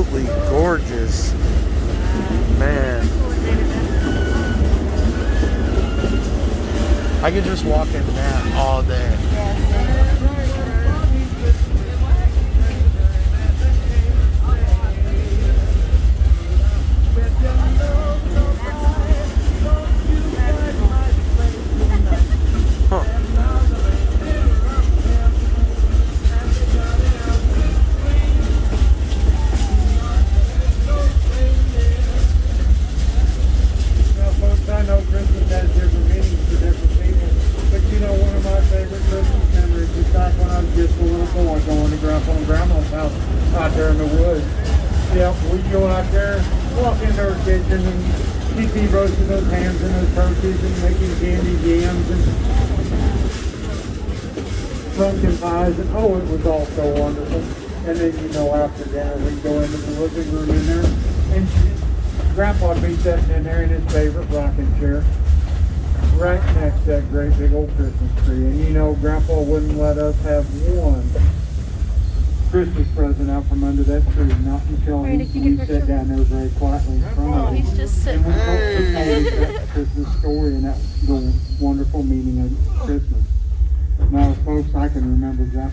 absolutely gorgeous. Man. I could just walk in that all day. I know Christmas has different meanings for different people, but you know, one of my favorite Christmas memories is back when I was just a little boy going to Grandpa and Grandma's house out there in the woods. Yeah, we'd go out there, walk into our kitchen, and she'd be roasting those hams and those turkeys and making candy yams and pumpkin pies, and oh, it was all so wonderful. And then, you know, after dinner, we'd go into the living room in there, and Grandpa would be sitting in there in his favorite rocking chair, right next to that great big old Christmas tree. And you know, Grandpa wouldn't let us have one Christmas present out from under that tree, not until he sat down there very quietly in front of him. He's just sitting. And we told that Christmas story and that the wonderful meaning of Christmas. Now, folks, I can remember Grandpa